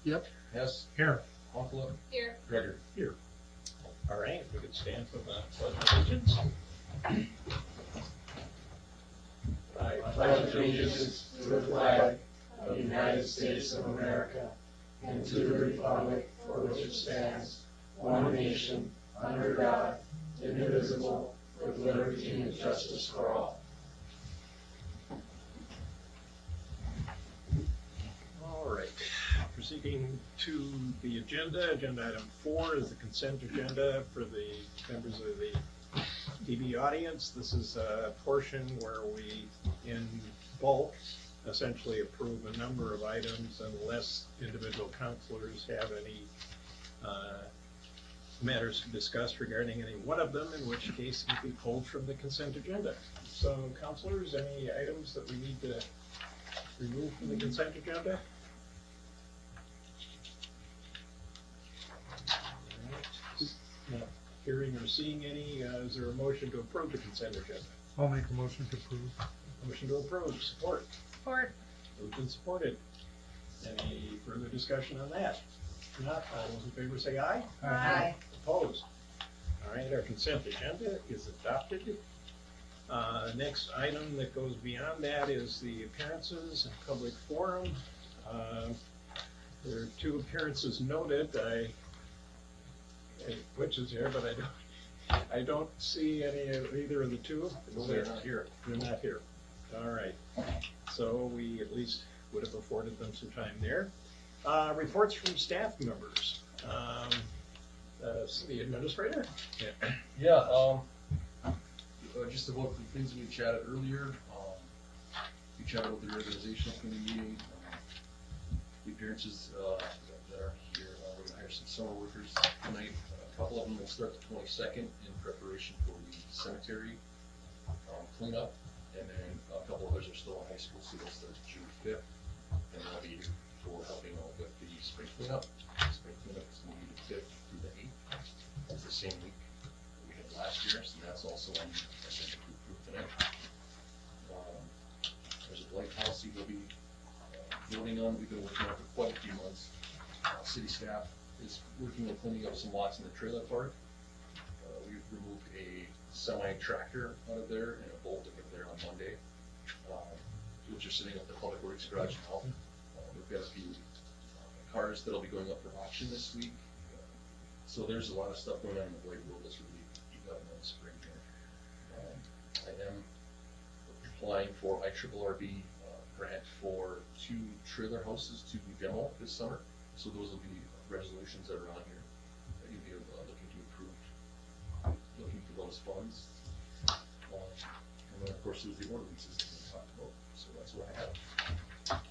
Yep. Hess. Here. Hoffler. Here. Gregor. Here. All right, we could stand for the pledge of allegiance. I pledge allegiance to the flag of the United States of America and to the republic for which it stands, one nation, under God, indivisible, with liberty and justice for all. All right, proceeding to the agenda. Agenda item 4 is the consent agenda for the members of the TV audience. This is a portion where we, in bulk, essentially approve a number of items unless individual counselors have any matters to discuss regarding any one of them, in which case it can be pulled from the consent agenda. So, counselors, any items that we need to remove from the consent agenda? All right. Not hearing or seeing any, is there a motion to approve the consent agenda? I'll make a motion to approve. Motion to approve, support. Support. Moved and supported. Any further discussion on that? If not, all those in favor say aye. Aye. Opposed? All right, our consent agenda is adopted. Next item that goes beyond that is the appearances and public forum. There are 2 appearances noted. Which is here, but I don't see any of either of the 2. They're not here. They're not here. All right. So we at least would have afforded them some time there. Reports from staff members. City administrator? Yeah, just about the things we chatted earlier. We chatted about the organizational committee meeting, the appearances that are here. We're gonna hire some summer workers tonight. A couple of them will start the 22nd in preparation for the cemetery cleanup, and then a couple others are still in high school, so they'll start June 5th, and they'll be for helping out with the spring cleanup. Spring cleanup is going to be the 5th through the 8th. It's the same week that we had last year, so that's also on the agenda to approve tonight. There's a blight policy we'll be voting on. We've been working on it for quite a few months. City staff is working on cleaning up some lots in the trailer park. We've removed a semi-tractor out of there and a bolt out of there on Monday, which are sitting at the Public Works garage now. We've got a few cars that'll be going up for auction this week. So there's a lot of stuff going on in the blade world that's really heating up in the spring here. I am applying for IRRB grant for 2 trailer houses to be demoed this summer. So those will be resolutions that are on here that you'll be looking to approve, looking for those funds. And then of course there's the ordinances that we talked about. So that's what I have.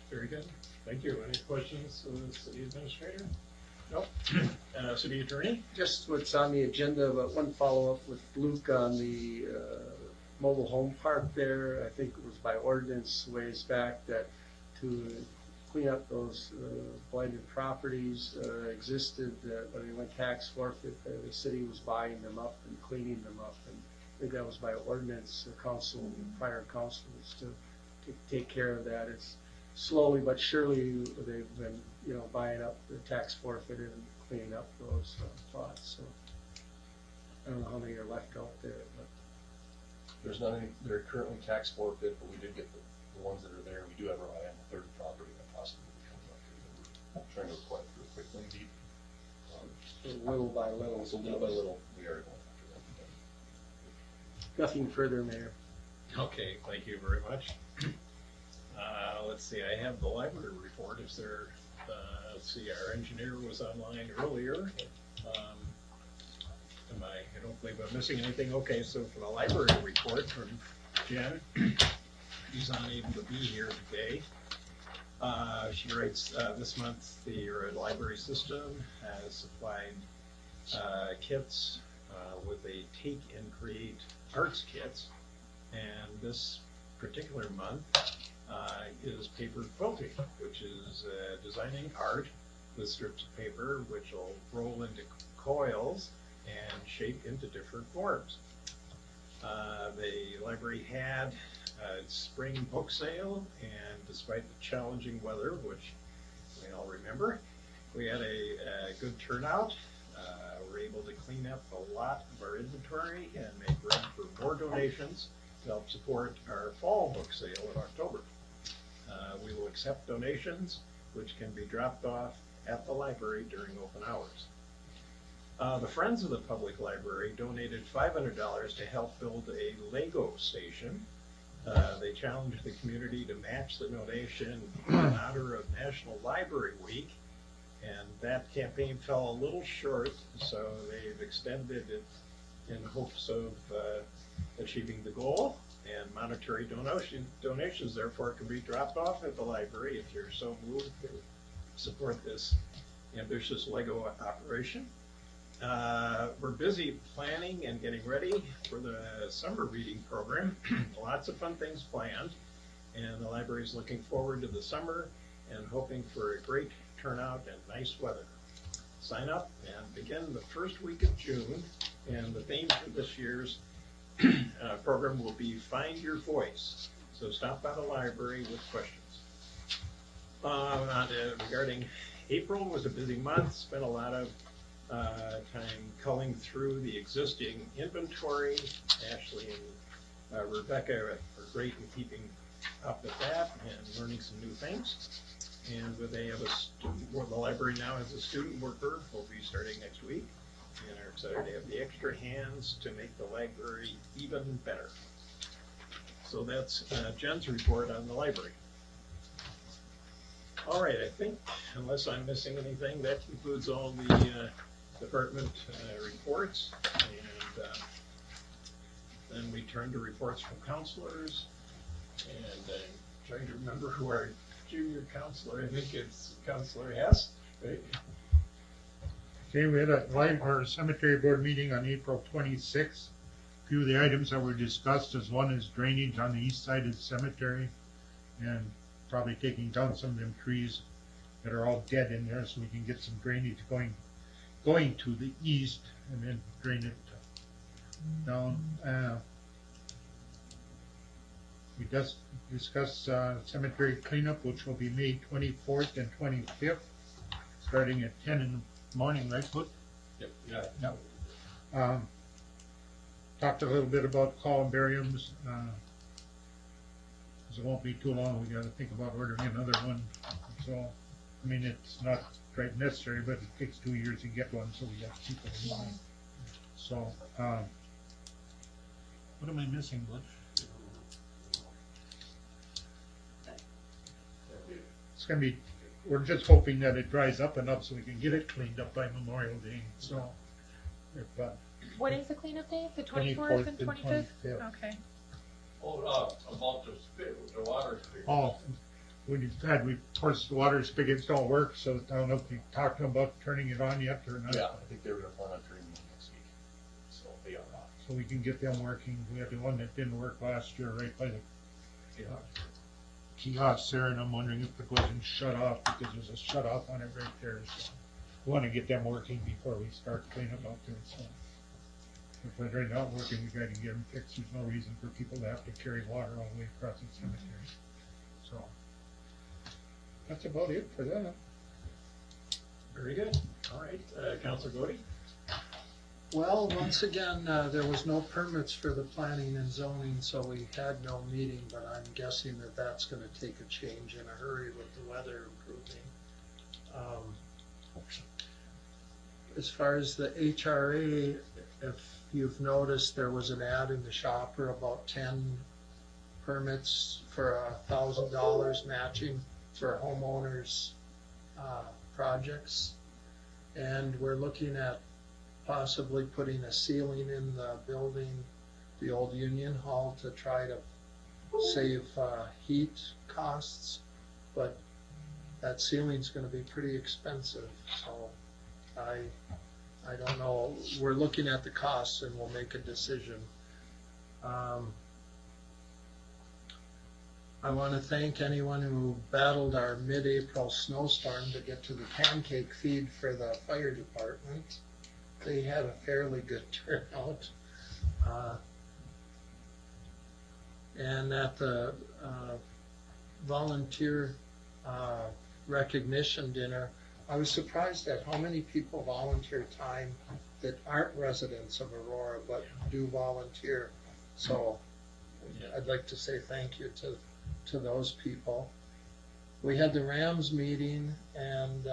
Very good. Thank you. Any questions of the city administrator? Nope. City attorney? Just what's on the agenda, but one follow-up with Luke on the mobile home park there. I think it was by ordinance ways back that to clean up those blighted properties existed, that when they went tax forfeit, the city was buying them up and cleaning them up. And I think that was by ordinance, the council, prior council was to take care of that. It's slowly but surely they've been, buying up the tax forfeit and cleaning up those plots. So I don't know how many are left out there, but There's not any, they're currently tax forfeit, but we did get the ones that are there. We do have our eye on the 3rd property that possibly will be coming up here. We're trying to apply for a quick lane deed. little by little. So little by little, we are going after that. Nothing further, Mayor. Okay, thank you very much. Let's see, I have the library report. Is there, let's see, our engineer was online earlier. I don't believe I'm missing anything. Okay, so for the library report from Jen, she's unable to be here today. She writes, this month the library system has supplied kits with a Take and Create arts kits, and this particular month is paper quilting, which is designing art with strips of paper which will roll into coils and shape into different forms. The library had a spring book sale, and despite the challenging weather, which we all remember, We had a good turnout. We're able to clean up a lot of our inventory and make room for more donations to help support our fall book sale in October. We will accept donations, which can be dropped off at the library during open hours. The Friends of the Public Library donated $500 to help build a Lego station. They challenged the community to match the donation in honor of National Library Week, and that campaign fell a little short, so they've extended it in hopes of achieving the goal. And monetary donations therefore can be dropped off at the library if you're so moved to support this ambitious Lego operation. We're busy planning and getting ready for the summer reading program. Lots of fun things planned, and the library is looking forward to the summer and hoping for a great turnout and nice weather. Sign up and begin the first week of June, and the theme for this year's program will be Find Your Voice. So stop by the library with questions. Regarding April, was a busy month, spent a lot of time culling through the existing inventory. Ashley and Rebecca are great in keeping up with that and learning some new things. And they have the library now has a student worker who will be starting next week, and are excited to have the extra hands to make the library even better. So that's Jen's report on the library. All right, I think, unless I'm missing anything, that concludes all the department reports. And then we turn to reports from counselors. And I'm trying to remember who our junior counselor, I think it's Counselor Hess, right? Okay, we had our cemetery board meeting on April 26th. A few of the items that were discussed is one is drainage on the east side of the cemetery, and probably taking down some of them trees that are all dead in there so we can get some drainage going to the east and then drain it down. We just discussed cemetery cleanup, which will be May 24th and 25th, starting at 10 in the morning, right, Luke? Yep. Yep. Talked a little bit about columbariums. Because it won't be too long. We got to think about ordering another one. So, I mean, it's not quite necessary, but it takes 2 years to get one, so we got to keep it in mind. So, what am I missing, Butch? It's gonna be, we're just hoping that it dries up enough so we can get it cleaned up by Memorial Day. So, if What is the cleanup day? The 24th 24th and and 25th? 25th. Okay. About the water. Oh, when you've had reports the water spigots don't work, so I don't know if you're talking about turning it on yet or not. Yeah, I think they were gonna plan on turning them next week, so they are not. So we can get them working. We had the one that didn't work last year right by the kiosk there, and I'm wondering if it wasn't shut off because there's a shut off on it right there. So we want to get them working before we start cleaning up out there. So if they're not working, we got to get them fixed. There's no reason for people to have to carry water all the way across the cemetery. So that's about it for that. Very good. All right, Counselor Godey? Well, once again, there was no permits for the planning and zoning, so we had no meeting, but I'm guessing that that's gonna take a change in a hurry with the weather improving. As far as the HRA, if you've noticed, there was an ad in the shopper about 10 permits for $1,000 matching for homeowners' projects. And we're looking at possibly putting a ceiling in the building, the old Union Hall, to try to save heat costs, but that ceiling's gonna be pretty expensive, so I don't know. We're looking at the costs and we'll make a decision. I want to thank anyone who battled our mid-April snowstorm to get to the pancake feed for the fire department. They had a fairly good turnout. And at the volunteer recognition dinner, I was surprised at how many people volunteer time that aren't residents of Aurora, but do volunteer. So I'd like to say thank you to those people. We had the Rams meeting, and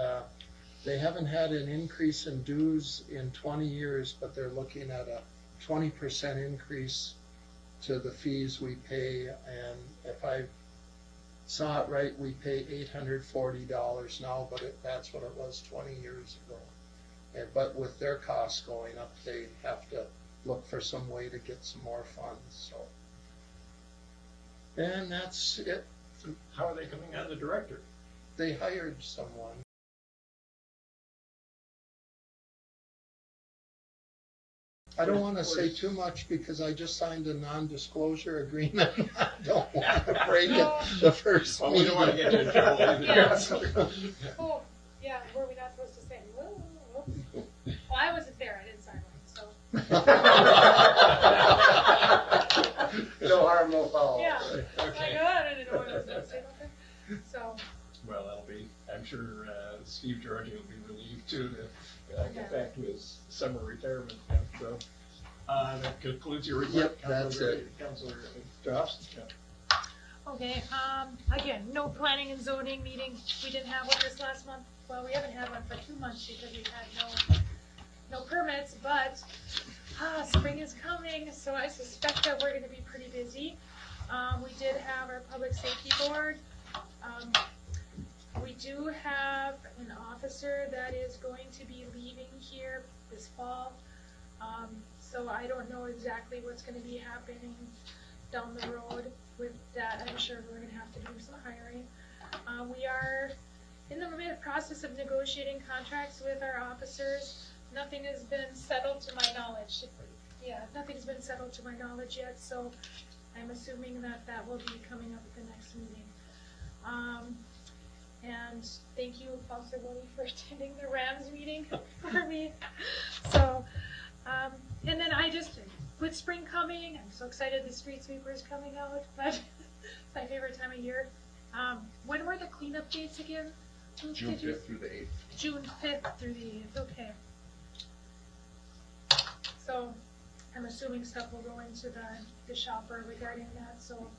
they haven't had an increase in dues in 20 years, but they're looking at a 20% increase to the fees we pay. And if I saw it right, we pay $840 now, but that's what it was 20 years ago. But with their costs going up, they have to look for some way to get some more funds, so. And that's it. How are they coming on the director? They hired someone. I don't want to say too much because I just signed a non-disclosure agreement. I don't want to break it the first Well, we don't want to meeting. get you in trouble either. Yeah. Oh, yeah, were we not supposed to say? Whoa, whoops. Well, I wasn't there, I didn't sign one, so. No harm, no foul. Yeah. Okay. I didn't know what I was supposed to say about that. So, Well, that'll be, I'm sure Steve Georgie will be relieved too to get Yeah. back to his summer retirement. Yeah, so, that concludes your report. Yep, that's it. Councilor Josh? Yeah. okay, again, no planning and zoning meeting. We didn't have one this last month. Well, we haven't had one for 2 months because we've had no permits, but spring is coming, so I suspect that we're gonna be pretty busy. We did have our public safety board. We do have an officer that is going to be leaving here this fall. So I don't know exactly what's gonna be happening down the road with that. I'm sure we're gonna have to do some hiring. We are in the process of negotiating contracts with our officers. Nothing has been settled to my knowledge. Yeah, nothing's been settled to my knowledge yet, so I'm assuming that that will be coming up at the next meeting. And thank you, Officer Willie, for attending the Rams meeting for me. So, and then with spring coming, I'm so excited the street sweeper is coming out, but it's my favorite time of year. When were the cleanup dates again? June 5th through the 8th. June 5th through the 8th, okay. So, I'm assuming stuff will go into the shopper regarding that, so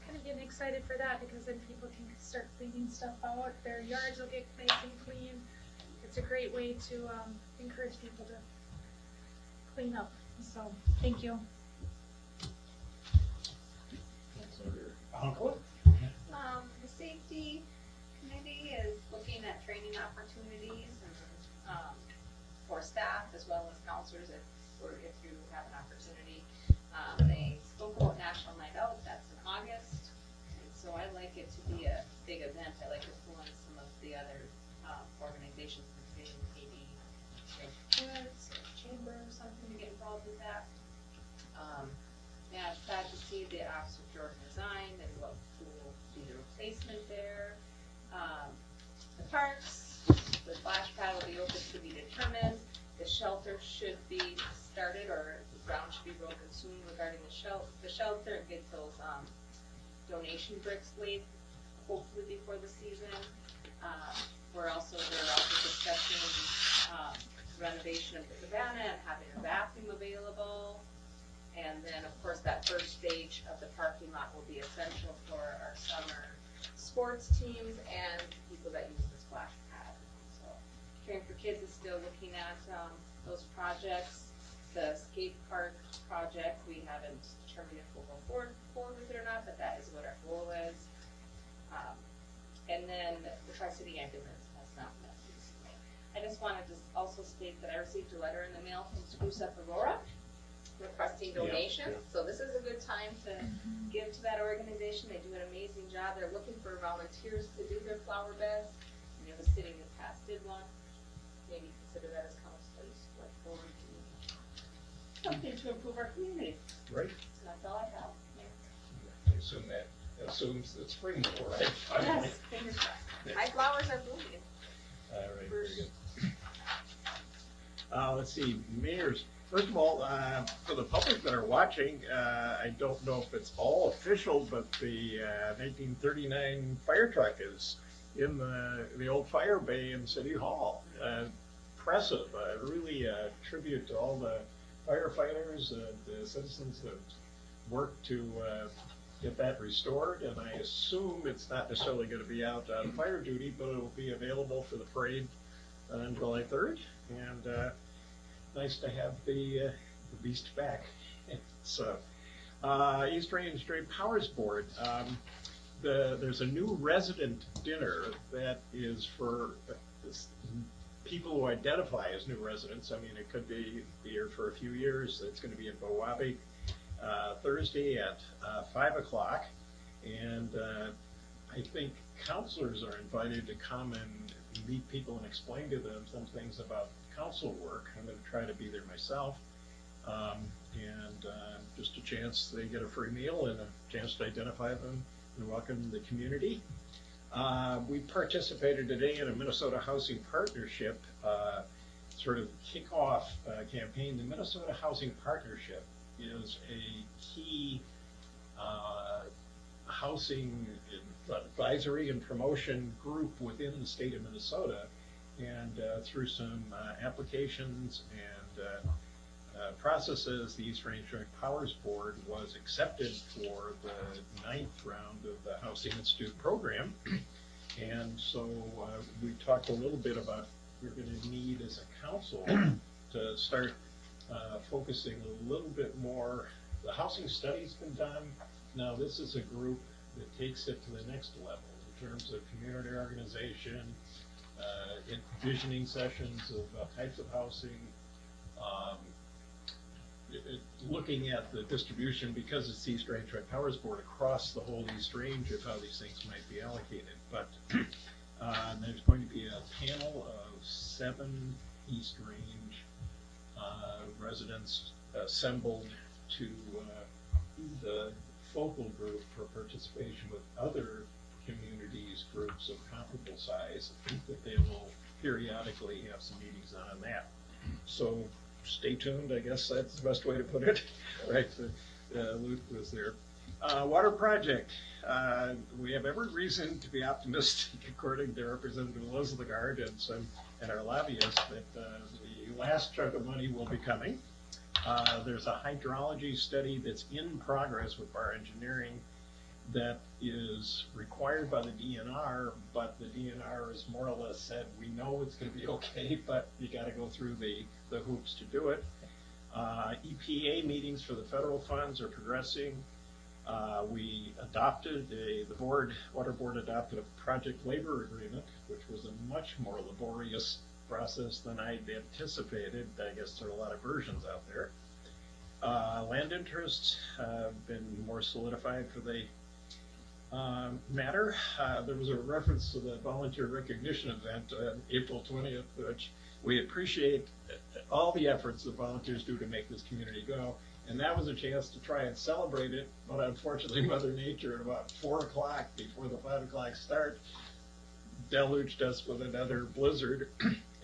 kind of getting excited for that because then people can start cleaning stuff out. Their yards will get nice and clean. It's a great way to encourage people to clean up. So, thank you. Uncle? The safety committee is looking at training opportunities and, for staff as well as counselors if you have an opportunity. They spoke about National Night Out, that's in August, and so I like it to be a big event. I like to pull in some of the other, organizations, maybe parents or chamber or something to get involved with that. Yeah, it's sad to see the Officer Jordan resigned and what will be the replacement there. The parks, the splash pad will be open to be determined. The shelter should be started, or the ground should be broken soon regarding the shelter, and get those, donation bricks laid, hopefully before the season. They're also discussing, renovation of the cabana and having a bathroom available. And then, of course, that first stage of the parking lot will be essential for our summer sports teams and people that use the splash pad. So, Caring for Kids is still looking at those projects. The skate park project, we haven't determined if we'll go forward with it or not, but that is what our goal is. And then the Tri-City ambulance has not met recently. I just wanted to also state that I received a letter in the mail from Spruce Up Aurora requesting donations, so this is a good time to give to that organization. They do an amazing job. They're looking for volunteers to do their flower beds. You know, the city in the past did one. Maybe consider that as counselors, like forward to something to improve our community. Right. So that's all I have. I assume that assumes that spring will arrive. Yes, fingers crossed. My flowers are blooming. All right, very good. Let's see, Mayor's, first of all, for the public that are watching, I don't know if it's all official, but the 1939 fire truck is in the old fire bay in City Hall. Impressive, really a tribute to all the firefighters, the citizens that worked to get that restored, and I assume it's not necessarily going to be out on fire duty, but it will be available for the parade on July 3rd, and nice to have the beast back. So, East Range Joint Powers Board, there's a new resident dinner that is for people who identify as new residents. I mean, it could be here for a few years. It's going to be in Bowabe, Thursday at 5 o'clock, and I think counselors are invited to come and meet people and explain to them some things about council work. I'm going to try to be there myself, and just a chance, they get a free meal and a chance to identify them and welcome the community. We participated today in a Minnesota Housing Partnership sort of kickoff campaign. The Minnesota Housing Partnership is a key housing advisory and promotion group within the state of Minnesota, and through some applications and processes, the East Range Joint Powers Board was accepted for the 9th round of the Housing Institute program. And so we talked a little bit about we're going to need as a council to start focusing a little bit more. The housing study's been done. Now this is a group that takes it to the next level in terms of community organization, envisioning sessions of types of housing, looking at the distribution, because it's the East Range Joint Powers Board, across the whole East Range of how these things might be allocated. But there's going to be a panel of 7 East Range residents assembled to the focal group for participation with other communities, groups of comparable size, that they will periodically have some meetings on that. So stay tuned, I guess that's the best way to put it. Right, Luke was there. Water project, we have every reason to be optimistic, according to Representative Elizabeth and our lobbyists, that the last chunk of money will be coming. There's a hydrology study that's in progress with our engineering that is required by the DNR, but the DNR has more or less said, we know it's going to be okay, but you got to go through the hoops to do it. EPA meetings for the federal funds are progressing. We adopted, the Water Board adopted a project labor agreement, which was a much more laborious process than I'd anticipated. I guess there are a lot of versions out there. Land interests have been more solidified for the matter. There was a reference to the volunteer recognition event on April 20th, which we appreciate all the efforts that volunteers do to make this community go. And that was a chance to try and celebrate it, but unfortunately Mother Nature at about 4 o'clock before the 5 o'clock start deluged us with another blizzard.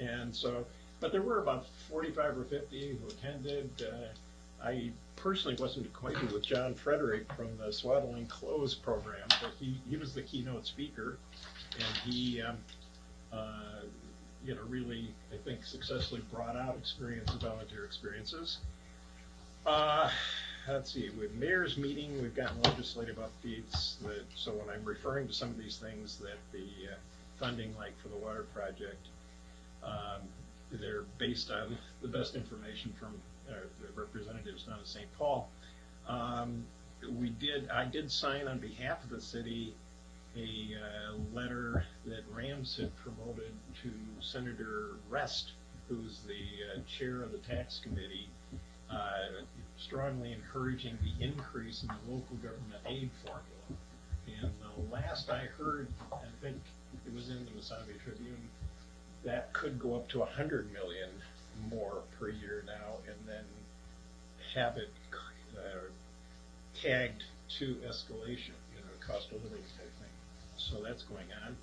And so, but there were about 45 or 50 who attended. I personally wasn't acquainted with John Frederick from the Swaddling Clothes program, but he was the keynote speaker, and he really, I think, successfully brought out volunteer experiences. Let's see, with mayor's meeting, we've gotten legislative updates so when I'm referring to some of these things, that the funding, like for the water project, they're based on the best information from the representatives down in St. Paul. I did sign on behalf of the city a letter that Rams had promoted to Senator Rest, who's the chair of the tax committee, strongly encouraging the increase in the local government aid formula. And the last I heard, I think it was in the Wasabi Tribune, that could go up to $100 million more per year now, and then have it tagged to escalation, cost of living type thing. So that's going on.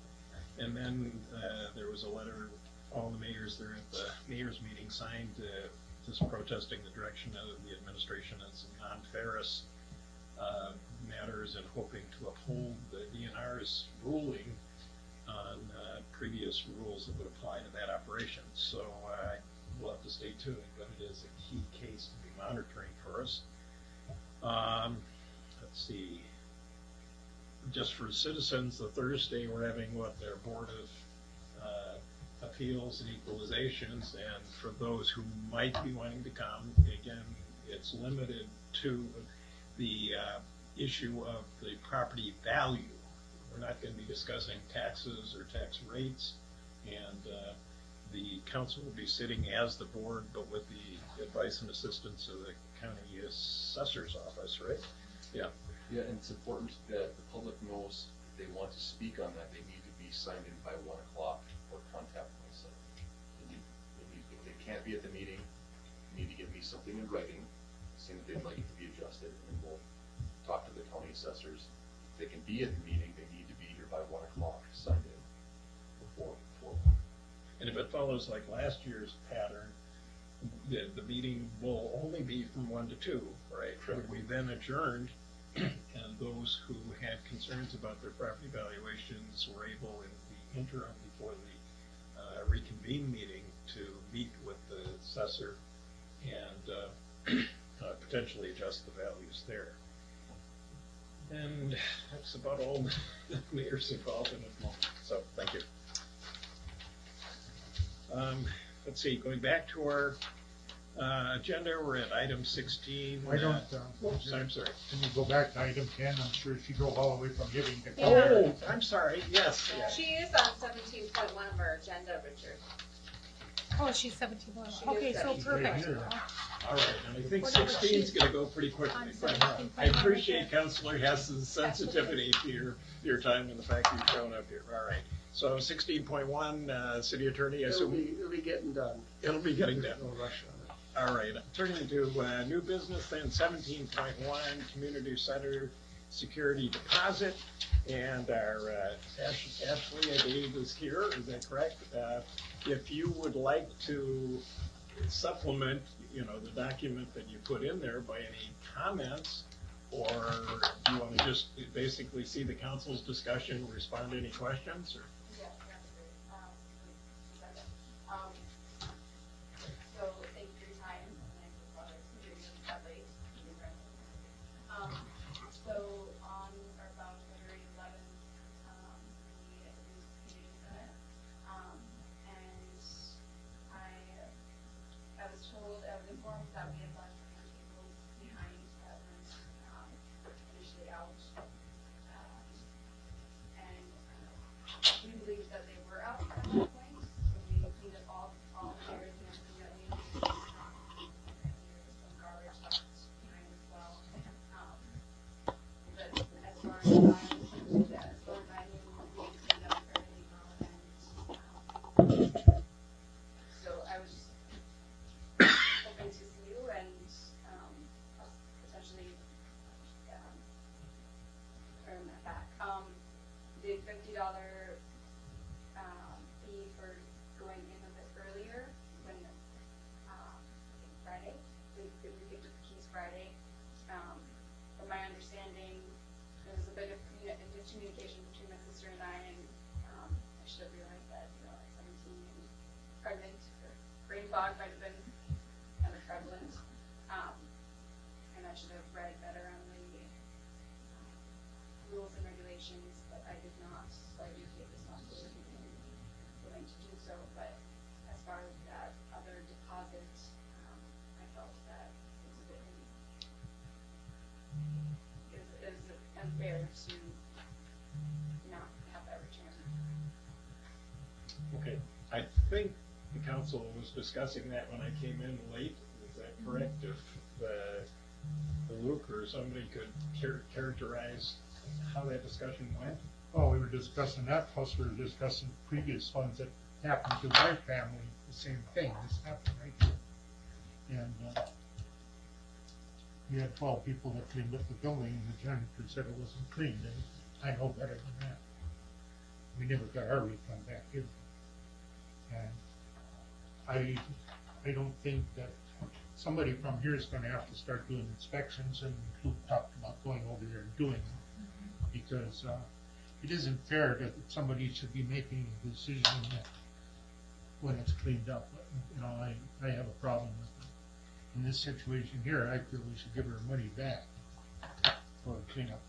And then there was a letter, all the mayors there at the mayor's meeting signed just protesting the direction of the administration on some non-ferrous matters, and hoping to uphold the DNR's ruling on previous rules that would apply to that operation. So we'll have to stay tuned, but it is a key case to be monitoring for us. Let's see. Just for citizens, the Thursday, we're having their Board of Appeals and Equalizations, and for those who might be wanting to come, again, it's limited to the issue of the property value. We're not going to be discussing taxes or tax rates, and the council will be sitting as the board, but with the advice and assistance of the county assessor's office, right? Yeah. Yeah, and it's important that the public knows if they want to speak on that, they need to be signed in by 1 o'clock or contact myself. If they can't be at the meeting, they need to give me something in writing, saying that they'd like it to be adjusted, and then we'll talk to the county assessors. If they can be at the meeting, they need to be here by 1 o'clock, signed in before 4. And if it follows like last year's pattern, the meeting will only be from 1 to 2, right? Correct. We then adjourned, and those who had concerns about their property valuations were able in the interim before the reconvene meeting to meet with the assessor and potentially adjust the values there. And that's about all the mayor's involved in at the moment, so thank you. Let's see, going back to our agenda, we're at item 16. Why don't, Oops, I'm sorry. Can you go back to item 10? I'm sure she drove all the way from Hibbing to. Oh, I'm sorry, yes. She is on 17.1 of our agenda, Richard. Oh, she's 17. She Okay, is so 17. perfect. Right here. All right, and I think Whatever 16 is she's gonna go pretty quickly. on But 17.1 I appreciate Councilor Hess's sensitivity to your time and the fact that you've shown up here. All right, so 16.1, City Attorney, I assume It'll be getting done. it'll be getting done. No rush on it. All right, turning to new business then, 17.1, Community Center Security Deposit. And our Ashley, I believe, is here, is that correct? If you would like to supplement, the document that you put in there by any comments, or do you want to just basically see the council's discussion, respond to any questions, or? Yeah, that's great. So thank you for your time, and I apologize for being that late. So on or about February 11th, we introduced the community center, and I was told, I was informed that we had left some tables behind that weren't initially out. And we believe that they were out at that point, so we cleaned up all the chairs and everything that we needed. And there's some garbage left behind as well. But as far as I knew, we cleaned up fairly well, and so I was hoping to see you and potentially earn that back. The $50 fee for going in a bit earlier when Friday, we picked up the keys Friday. From my understanding, there was a bit of communication between my sister and I should have realized that, at 17 and pregnant, brain fog might have been kind of prevalent. And I should have read better on the rules and regulations, but I did not, so I do take responsibility and willing to do so. But as far as that other deposit, I felt that it was a bit, it was unfair to not have that return. Okay, I think the council was discussing that when I came in late, is that correct? If Luke or somebody could characterize how that discussion went? Oh, we were discussing that, plus we were discussing previous ones that happened to my family, the same thing, this happened right here. And, we had 12 people that cleaned up the building, and the janitor said it wasn't clean, and I know better than that. We never got our refund back either. And I don't think that somebody from here is gonna have to start doing inspections, and Luke talked about going over there and doing them. Because, it isn't fair that somebody should be making a decision that when it's cleaned up. You know, I have a problem with it. In this situation here, I feel we should give her money back for cleanup.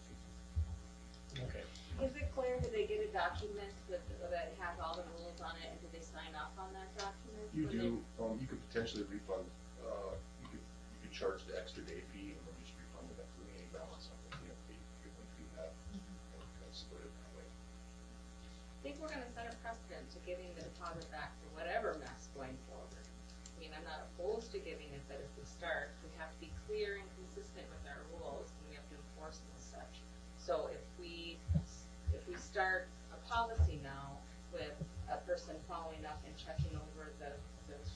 Okay. Is it clear, do they get a document that has all the rules on it, and do they sign off on that document? You when do, you could potentially refund, you could charge the extra day fee and then just refund the remaining balance on the cleanup fee, if you want to do that, and kind of split it that way. I think we're gonna set a precedent to giving the deposit back for whatever mess going forward. I mean, I'm not opposed to giving it, but if we start, we have to be clear and consistent with our rules, and we have to enforce them as such. So if we start a policy now with a person following up and checking over the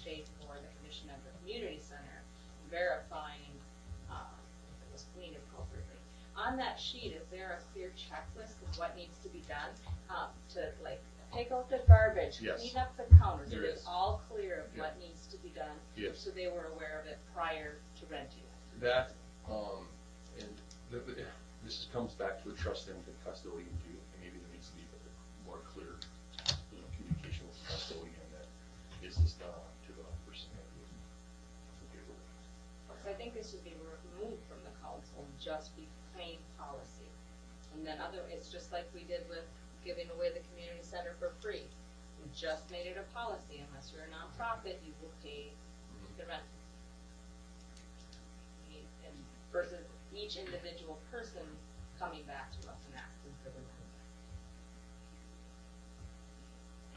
shape or the condition of the community center, verifying if it was cleaned appropriately. On that sheet, is there a clear checklist of what needs to be done? To like take out the garbage, Yes. clean up the counters, There it is is. all clear of what needs to be done. Yes. So they were aware of it prior to renting it. That, and this comes back to a trust and the custodian too, and maybe there needs to be a bit more clear, communication with the custodian that is this done to the person that would forgive it. So I think this should be removed from the council and just be plain policy. And then it's just like we did with giving away the community center for free. We just made it a policy, unless you're a nonprofit, you will pay the rent. And versus each individual person coming back to us and asking for the rent.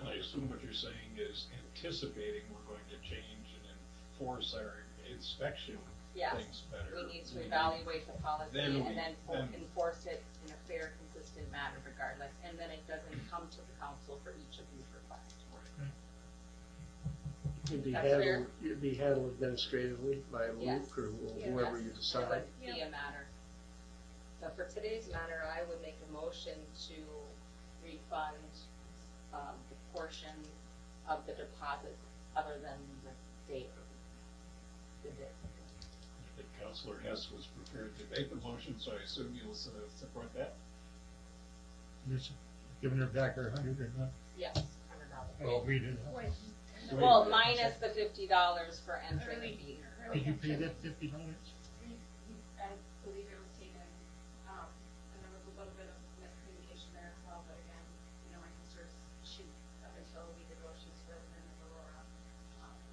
And I assume what you're saying is anticipating we're going to change and enforce our inspection Yes, things better. we need to evaluate the policy Then and then then- enforce it in a fair, consistent manner regardless, and then it doesn't come to the council for each of these requests. It'd be handled administratively by Yes. Luke or Yes, whoever you It decide. would be a matter. So for today's matter, I would make a motion to refund, the portion of the deposit other than the date. The date. I think Counselor Hess was prepared to make the motion, so I assume you'll support that? Just giving her back her 100 or not. Yes, $100. I agree to that. Wait, Well, minus the $50 for entering the fee. Did you pay that $50? I believe it was taken, and there was a little bit of miscommunication there as well, but again, my sister's, up until a week ago, she was resident of Aurora.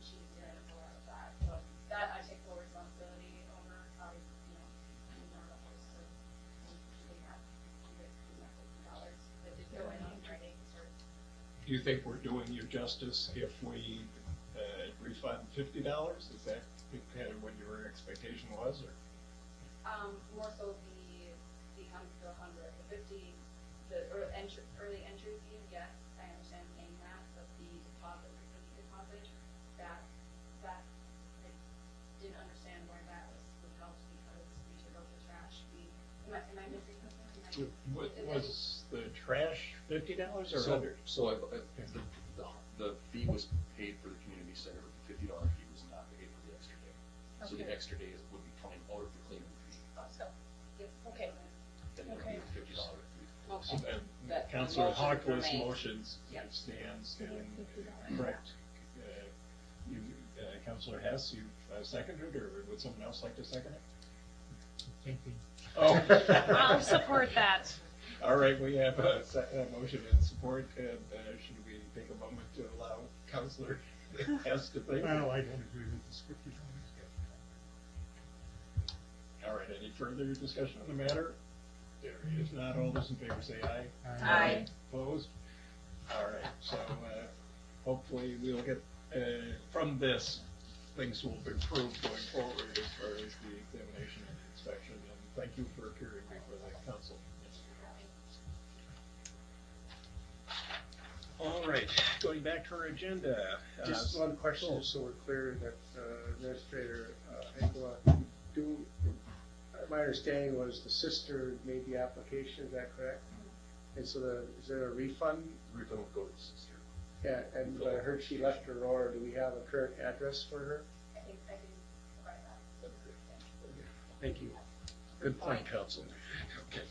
She did a lot of that, so that I take full responsibility over, I'm not opposed to keeping that $50, that did go in on Friday, or Do you think we're doing you justice if we refund $50? Is that kind of what your expectation was, or? More so the 100, the 50, the early entry fee, yes, I understand paying that, but the deposit, the deposit, that, I didn't understand where that was held because we took out the trash fee. Am I missing something? Was the trash $50 or So, 100? the fee was paid for the community center, but the $50 fee was not paid for the extra day. So the Okay. extra day would be coming out of the cleaning fee, So, okay, then it would be a $50 fee. So Okay. then That Counselor motion Hawkless remains. motions Yep. stands and correct. Counselor Hess, you seconded, or would someone else like to second it? Thinking. Oh. I'll support that. All right, we have a motion in support, and should we take a moment to allow Counselor Hess to think? Well, I don't agree with this $50. All right, any further discussion on the matter? There is not. All those in favor say aye. Aye. Opposed? All right, so hopefully we'll get, from this, things will improve going forward as far as the examination and inspection, and thank you for appearing before the council. All right, going back to our agenda. Just one question, oh. just so we're clear, that Administrator Angela, my understanding was the sister made the application, is that correct? And so is there a refund? The refund would go to the sister. Yeah, and I heard she left Aurora, do we have a current address for her? I think I can provide that. Thank you. Good point, council. Okay,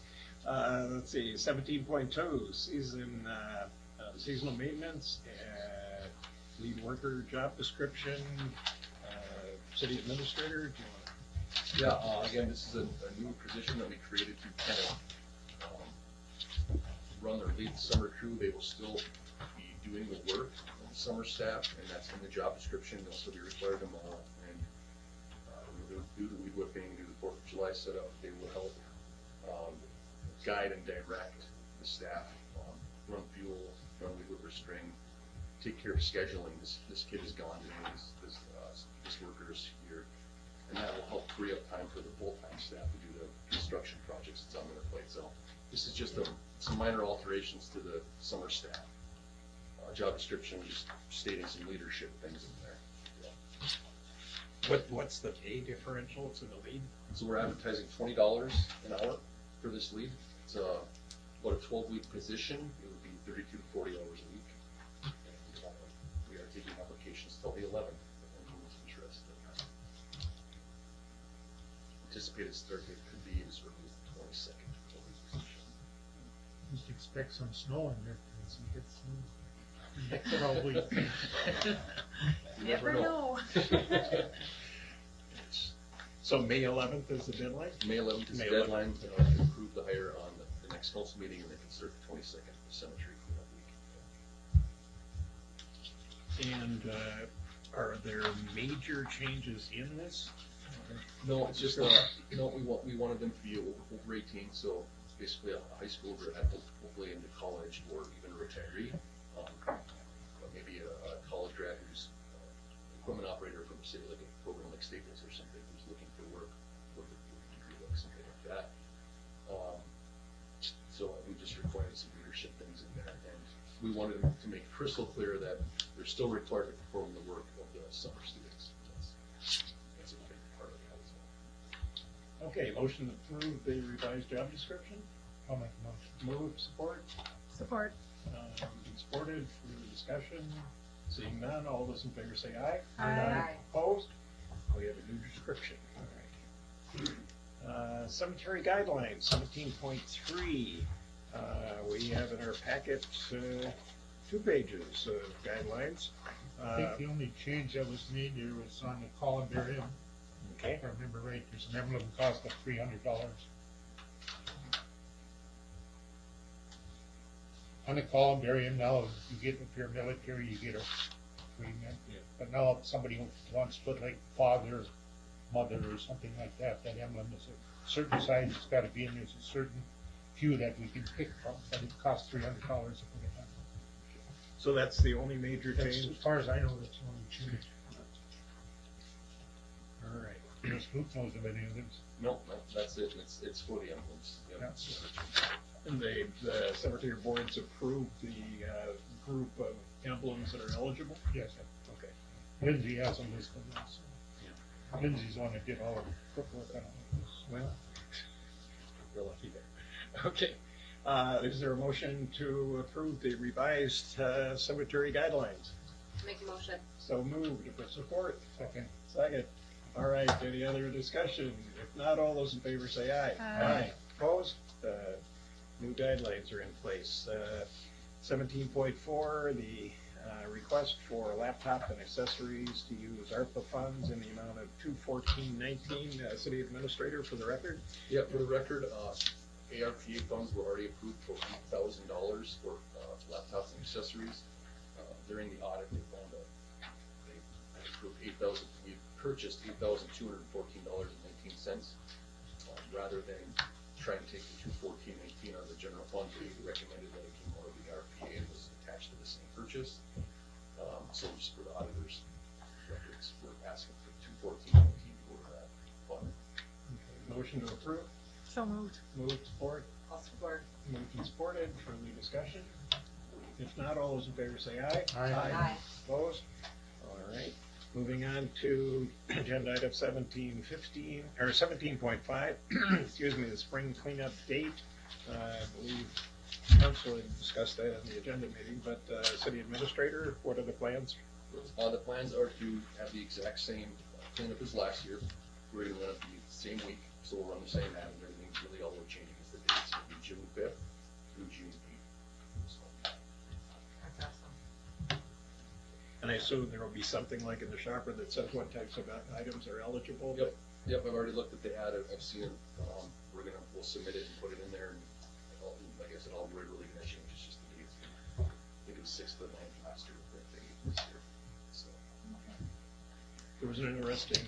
Let's see, 17.2, seasonal maintenance, lead worker job description, city administrator, do you want Yeah, again, this is a new position that we created to kind of run or lead the summer crew. They will still be doing the work of the summer staff, and that's in the job description. They'll still be required to mow, and we'll do the weed whipping, do the 4th of July setup. They will help guide and direct the staff, run fuel, run weed whipper string, take care of scheduling. This kid is gone today, this worker is here. And that will help free up time for the full-time staff to do the construction projects that's on their plate. So this is just some minor alterations to the summer staff. Job description, just stating some leadership things in there. what's the pay differential to the lead? So we're advertising $20 an hour for this lead. It's about a 12-week position. It would be 32 to 40 hours a week. And, we are taking applications till the 11th, if anyone's interested. Anticipated start date could be as early as the 22nd for the position. Just expect some snow in there, because you get snow. Next it all week. You Never know. So May 11th is the deadline? May 11th is the May 11th. deadline to approve the hire on the next council meeting, and they can start the 22nd for the cemetery cleanup week. And are there major changes in this? No, it's just, no, we wanted them to be over 18, so it's basically a high school grad, hopefully into college or even a retiree. Maybe a college grad who's equipment operator from, say, like a program like Staples or something, who's looking for work, with a degree like something like that. So we just required some leadership things in there, and we wanted to make crystal clear that they're still required to perform the work of the summer students. That's a big part of that as well. Okay, motion to approve the revised job description. I'll make a motion. Move, support. Support. Supported, further discussion. Seeing none, all those in favor say aye. Aye. Opposed? We have a new description. All right. Cemetery guidelines, 17.3. We have in our packet 2 pages of guidelines. I think the only change that was made there was on the columbarium. Okay. If I remember right, there's an emblem cost of $300. On the columbarium now, you get, if you're military, you get a free mint. Yeah. But now if somebody wants to put like father, mother, or something like that, that emblem is a certain size, it's gotta be in, there's a certain few that we can pick from, but it costs $300 to put it on. So that's the only major That's, change? as far as I know, that's the only change. All right. There's who knows of any others. No, that's it, it's for the emblems. Yeah. And the cemetery boards approved the group of emblems that are eligible? Yes, Okay. Lindsay has them listed also. Lindsay's the one that did all of the footwork on all this. Well, we're lucky there. Okay. Is there a motion to approve the revised cemetery guidelines? Make a motion. So moved. For support? Second. Second. All right. Any other discussion? If not, all those in favor say aye. Aye. Opposed? New guidelines are in place. 17.4, the request for laptop and accessories to use ARPA funds in the amount of $214.19. City Administrator, for the record. Yeah, for the record, ARPA funds were already approved for $8,000 for laptops and accessories. During the audit, they found they approved 8,000. We purchased $8,214.19. Rather than trying to take the $214.19 out of the general fund, we recommended that it came out of the ARPA and was attached to the same purchase. So just for the auditors' records, we're asking for $214.19 for that fund. Motion to approve. So moved. Moved, support. I'll support. Moved and supported. Further discussion? If not, all those in favor say aye. Aye. Opposed? All right. Moving on to agenda item 17.5, excuse me, the spring cleanup date. I believe council had discussed that in the agenda meeting, but city administrator, what are the plans? The plans are to have the exact same cleanup as last year. We're gonna run it the same week, so we'll run the same ad, and everything's really all we're changing is the dates. It'll be June 5th through June 8th. So, That's awesome. And I assume there will be something like in the shopper that says what types of items are eligible? Yep, yep, I've already looked at the ad, I've seen it, we'll submit it and put it in there, and like I said, all we're really gonna change is just the dates. I think it was 6th to the 9th last year, but I think this year, so. There was an interesting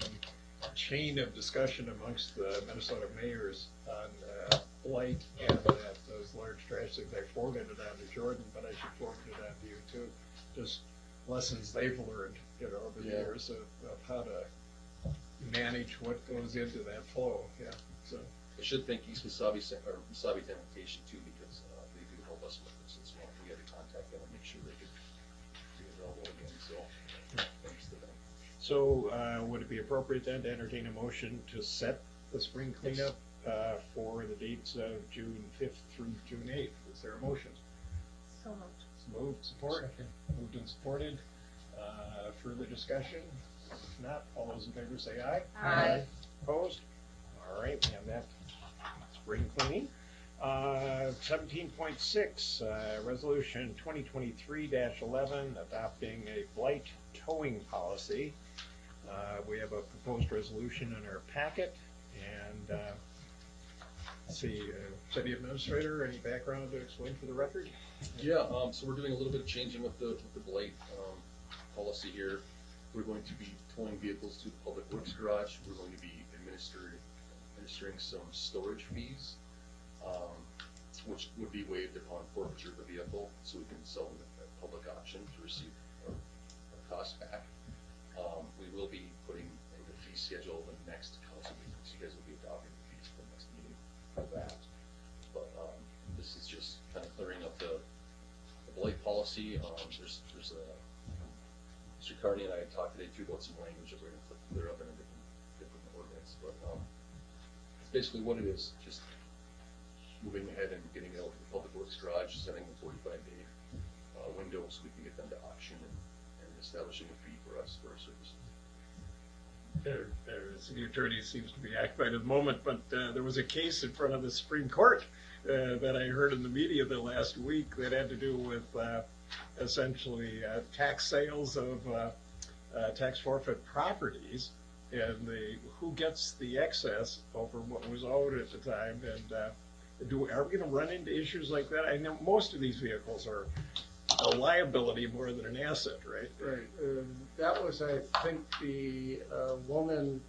chain of discussion amongst the Minnesota mayors on blight and that those large trash things. I forwarded it on to Jordan, but I should forward it on to you too. Just lessons they've learned, over the Yeah. years of how to manage what goes into that flow, yeah, so. I should thank East Wasabi, or Wasabi Sanitation too, because they do help us with this as well. We had to contact them and make sure they could do it all again, so thanks to them. So, would it be appropriate then to entertain a motion to set the spring cleanup, for the dates of June 5th through June 8th? Is there a motion? So moved. Moved, support? Moved and supported. Further discussion? If not, all those in favor say aye. Aye. Opposed? All right, we have that spring cleaning. 17.6, resolution 2023-11, adopting a blight towing policy. We have a proposed resolution in our packet, and let's see, city administrator, any background to explain for the record? Yeah, so we're doing a little bit of changing with the blight, policy here. We're going to be towing vehicles to the Public Works Garage. We're going to be administering some storage fees, which would be waived upon forfeiture of the vehicle, so we can sell them at public auction to receive our costs back. We will be putting in the fee schedule the next council meeting, so you guys will be adopting the fees for the next meeting for that. But this is just kind of clearing up the blight policy. There's Mr. Carney and I had talked today too about some language that we're going to clear up in a different ordinance, but it's basically what it is, just moving ahead and getting it out to the Public Works Garage, setting the 45-day window so we can get them to auction and establishing a fee for us for our services. The city attorney seems to be occupied at the moment, but there was a case in front of the Supreme Court that I heard in the media the last week that had to do with essentially tax sales of tax forfeit properties, and who gets the excess over what was owed at the time. And are we going to run into issues like that? I know most of these vehicles are a liability more than an asset, right? Right, that was, I think, the woman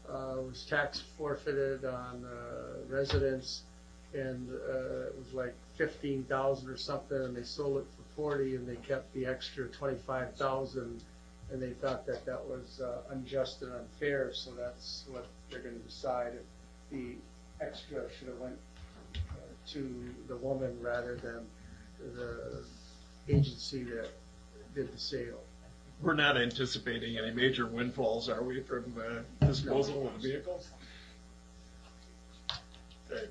was tax forfeited on residence, and it was like 15,000 or something, and they sold it for 40, and they kept the extra 25,000, and they thought that was unjust and unfair, so that's what they're going to decide, if the extra should have went to the woman rather than the agency that did the sale. We're not anticipating any major windfalls, are we, from disposal of the vehicles? Okay.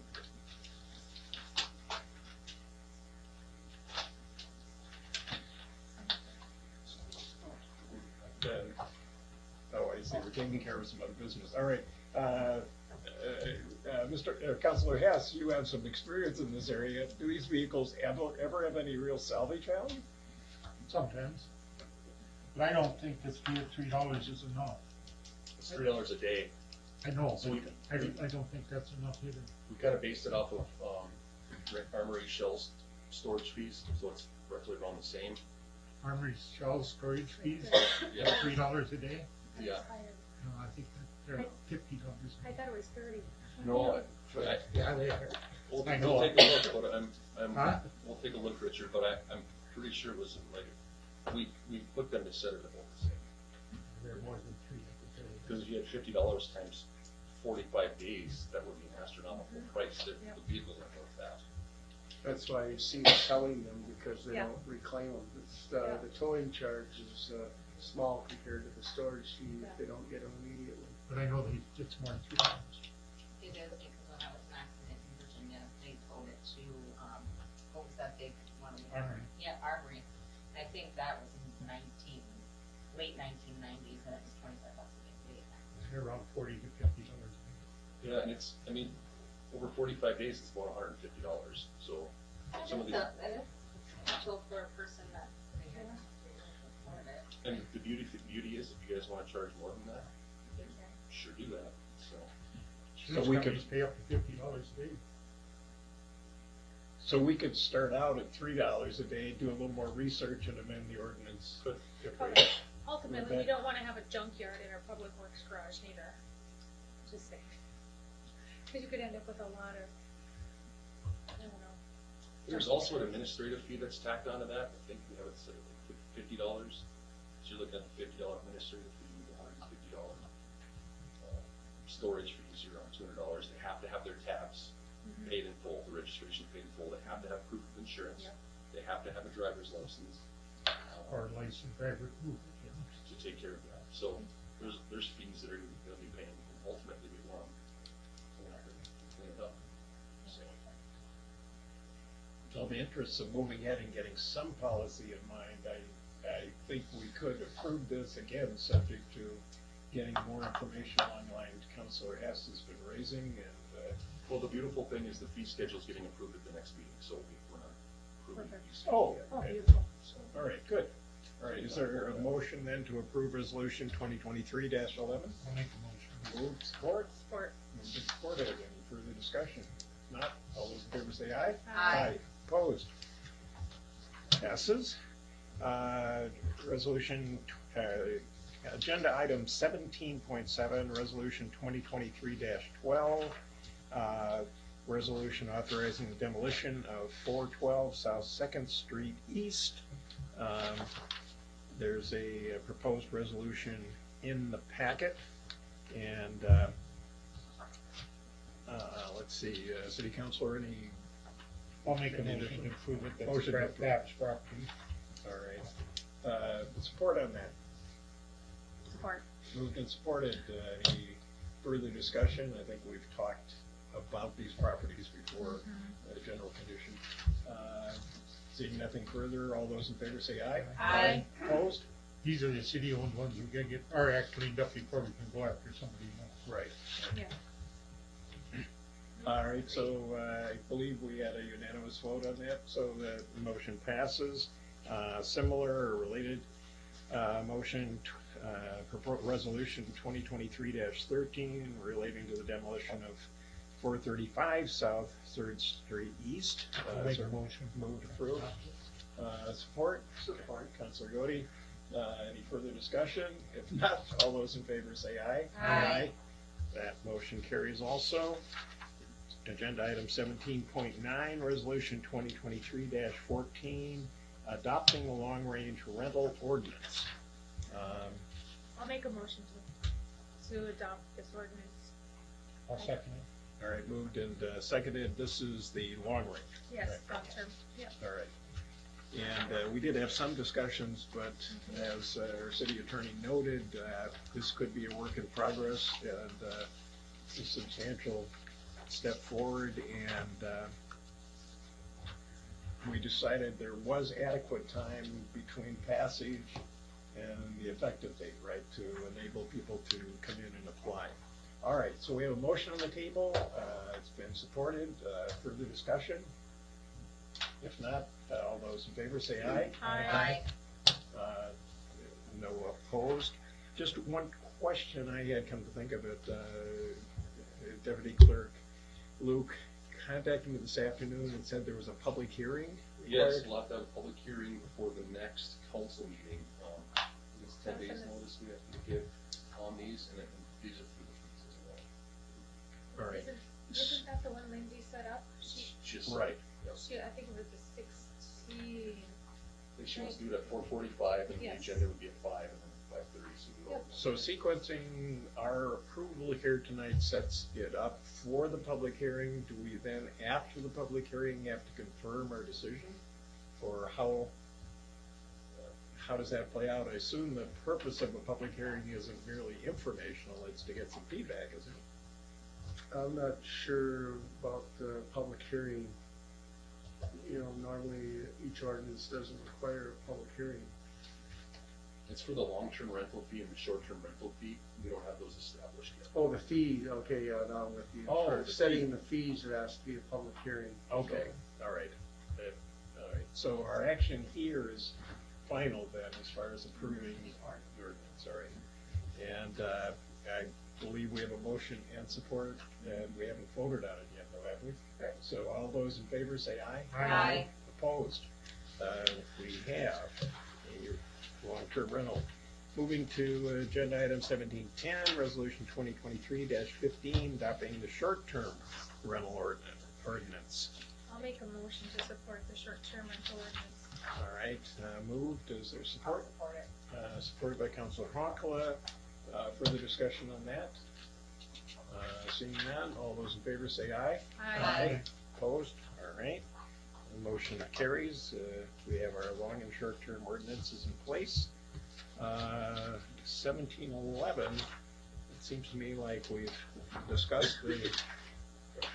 Oh, I see, we're taking care of some other business. All right. Councilor Hess, you have some experience in this area. Do these vehicles ever have any real salvage value? Sometimes. But I don't think this fee of $3 is enough. It's $3 a day. I know, So but we- I don't think that's enough either. We kind of based it off of Armory Shell's storage fees, so it's roughly around the same. Armory shell storage fees, Yeah, $3 a day? yeah. No, I think that they're $50. I thought it was 30. No, Yeah, they are. we'll I know. take a look, but Huh? we'll take a look, Richard, but I'm pretty sure it was like, we put them to set it about the same. They're more than 3, I can tell you. Because if you had $50 times 45 days, that would be an astronomical price, the vehicles aren't worth that. That's why you see them selling them, because they Yeah. don't reclaim them. It's, the towing charge is small compared to the storage fee if they don't get them immediately. But I know that it's more than $3. It is, because when I was in accident in Virginia, they towed it to, what was that big one? Armory. Yeah, Armory. I think that was in late 1990s, and it was $25 a day. They're around $40 to $50. Yeah, and it's, over 45 days, it's about $150, so some of the, That is potential for a person that they can afford it. and the beauty is, if you guys wanna charge more than that, you can sure do that, so. Insurance we companies pay up to $50 a day. So we could start out at $3 a day, do a little more research and amend the ordinance. If we- Ultimately, we don't wanna have a junkyard in our public works garage neither. Just saying. Cause you could end up with a lot of, I don't know. There's also an administrative fee that's tacked onto that, I think we have it set at like $50, so you're looking at a $50 administrative fee, $150 storage fees, you're around $200, they have to have their tabs paid in full, the registration paid in full, they have to have proof of insurance, Yep. they have to have a driver's license. Or licensed driver too. To take care of that, so there's fees that are gonna be paying, and ultimately we want to clean it up, so. In the interest of moving ahead and getting some policy in mind, I think we could approve this again, subject to getting more information online. Councilor Hess has been raising, and, Well, the beautiful thing is the fee schedule's getting approved at the next meeting, so we're not approving the fee oh, schedule. Oh, okay. beautiful. All right, good. All right, is there a motion then to approve resolution 2023-11? I'll make a motion. Moved, support? Support. Moved and supported. Any further discussion? If not, all those in favor say aye. Aye. Opposed? Passes. Resolution, agenda item 17.7, resolution 2023-12. Resolution authorizing the demolition of 412 South Second Street East. There's a proposed resolution in the packet, and, let's see, City Councilor, any? I'll make a Any motion to approve it, that's Motion to Brad approve. Papp's property. All right. Support on that? Support. Moved and supported. Any further discussion? I think we've talked about these properties before, general condition. Seeing nothing further, all those in favor say aye. Aye. Opposed? These are the city-owned ones, we gotta get our act cleaned up before we can go after somebody else. Right. Yeah. All right, so I believe we had a unanimous vote on that, so the motion passes. Similar or related motion, resolution 2023-13 relating to the demolition of 435 South Third Street East. I'll make So a motion. Moved, approved. Support? Support. Counselor Godey. Any further discussion? If not, all those in favor say aye. Aye. That motion carries also. Agenda item 17.9, resolution 2023-14, adopting the long-range rental ordinance. I'll make a motion to adopt this ordinance. I'll second it. All right, moved and seconded. This is the long range. Yes, Right. long term, yeah. All right. And we did have some discussions, but as our city attorney noted, this could be a work in progress and a substantial step forward. And we decided there was adequate time between passage and the effective date, right, to enable people to come in and apply. All right, so we have a motion on the table. It's been supported. Further discussion? If not, all those in favor say aye. Aye. Uh, No opposed. Just one question I had come to think of it. Deputy Clerk Luke contacted me this afternoon and said there was a public hearing Yes, required. we'll have to have a public hearing before the next council meeting. It's 10 days notice we have to give on these, and then these are for the fees as well. All right, Isn't that the one Lindsay set up? It's just, right. I think it was the 16. I think she wants to do it at 4:45, and the Yes. agenda would be at 5, and then 5:30, so we Yep. So sequencing our approval here tonight sets it up for the public hearing. Do we then, after the public hearing, have to confirm our decision? Or how does that play out? I assume the purpose of a public hearing isn't merely informational, it's to get some feedback, isn't it? I'm not sure about the public hearing. You know, normally each ordinance doesn't require a public hearing. It's for the long-term rental fee and the short-term rental fee. We don't have those established yet. Oh, the fee, okay, yeah, now with you. Oh, For the setting the fees, it has to be a public hearing. Okay, all right. All right, so our action here is final then, as far as approving the ordinance, all right. And I believe we have a motion and support, and we haven't voted on it yet, though, have we? So all those in favor say aye. Aye. Opposed? We have a long-term rental. Moving to agenda item 1710, resolution 2023-15, adopting the short-term rental ordinance. I'll make a motion to support the short-term rental ordinance. All right, moved. Is there support? I'll support it. Supported by Councilor Hawkala. Further discussion on that? Seeing none, all those in favor say aye. Aye. Opposed? All right. The motion carries. We have our long and short-term ordinances in place. 1711, it seems to me like we've discussed the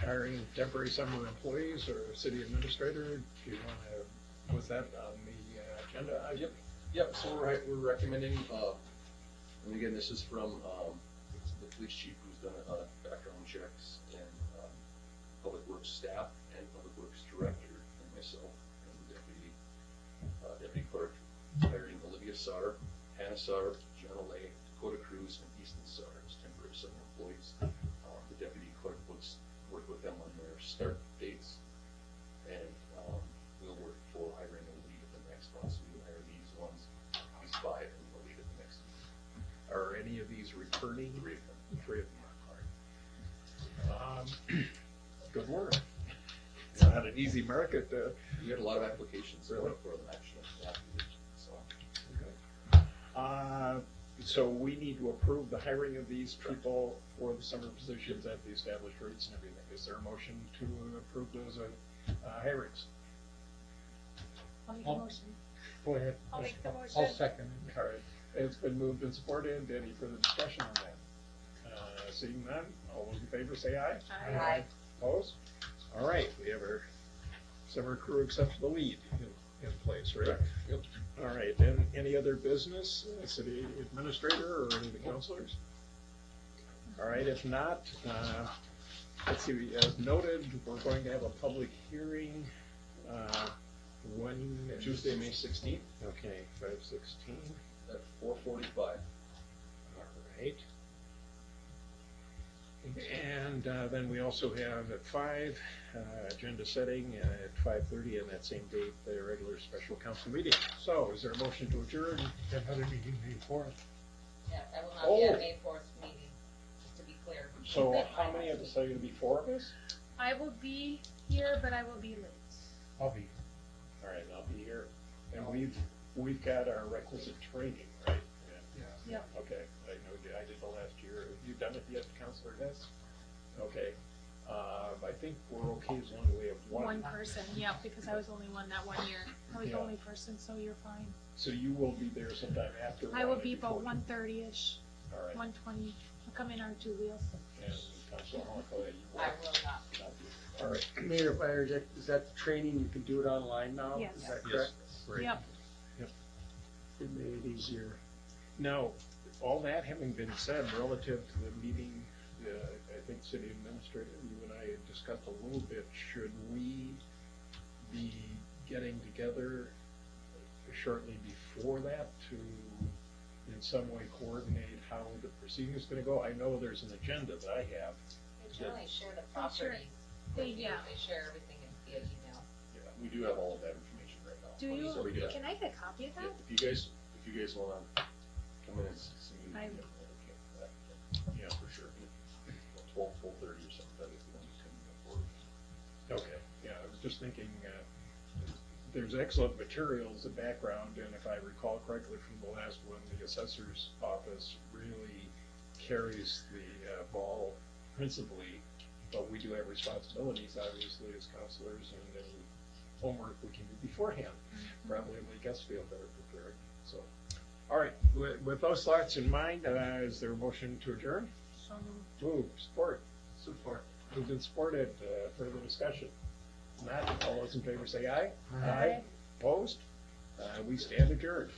hiring temporary summer employees or city administrator. Do you want to, was that on the agenda? Yep, so we're recommending, and again, this is from, the police chief who's done, background checks and, public works staff and public works director and myself and the deputy clerk, hiring Olivia Sauer, Hannah Sauer, Jenna Lay, Dakota Cruz, and Easton Sauer as temporary summer employees. The deputy clerk would work with them on their start dates, and, we'll work for hiring a lead at the next one, so we'll hire these ones, these five, and we'll lead at the next one. Are any of these returning? Three of them. Three of them are. Good work. It's not an easy market to. We had a lot of applications for Really? them, actually, yeah, so. So we need to approve the hiring of these people for the summer positions at the established rates and everything. Is there a motion to approve those hirings? I'll make a motion. Go ahead. I'll make the I'll motion. second it. All right, it's been moved and supported. Any further discussion on that? Seeing none, all those in favor say aye. Aye. Opposed? All right, we have our summer crew except for the lead in place, right? Correct. Yep. All right, and any other business, city administrator or any of the councilors? All right, if not, let's see, as noted, we're going to have a public hearing, when? Tuesday, May 16th. Okay, 5/16, At 4:45. all right. And then we also have at 5, agenda setting, at 5:30 on that same date, the regular special council meeting. So is there a motion to adjourn? Another meeting, May 4th. Yeah, that will not Oh. be a May 4th meeting, just to be clear. So how many of us are going to be, 4 of us? I will be here, but I will be late. I'll be. All right, I'll be here. And we've got our requisite training, right? Yeah. Yep. Okay, I know, I did the last year. Have you done it yet, Counselor Hess? Okay. I think we're okay as long as we have one. One person, yeah, because I was only one that 1 year. I was the Yeah. only person, so you're fine. So you will be there sometime after. I will one be and about before. 1:30ish, All right. 1:20. I'll come in on 2 wheels. And Counselor Hawkeye, you will I will not. not be there. All right. Mayor, if I interject, is that the training, you can do it online now? Yes. Is that Yes. correct? Great. Yep. It made it easier. Now, all that having been said, relative to the meeting, I think city administrator, you and I had discussed a little bit, should we be getting together shortly before that to, in some way, coordinate how the proceeding is gonna go? I know there's an agenda that I have. They generally share the Oh, sure. properties. Yeah. They share everything via email. Yeah, we do have all of that information right now. Do So we you, do. can I get a copy of Yeah, that? if you guys wanna come in and see me. I- Yeah, for sure. 12:30 or something, if you want to come forward. Okay, yeah, I was just thinking, there's excellent materials, the background, and if I recall correctly from the last one, the assessor's office really carries the ball principally, but we do have responsibilities, obviously, as counselors, and any homework we can do beforehand. Probably make us feel better prepared, so. All right, with those thoughts in mind, is there a motion to adjourn? So moved. Move, support. Support. Moved and supported, further discussion. Not, all those in favor say aye. Aye. Opposed? We stand adjourned.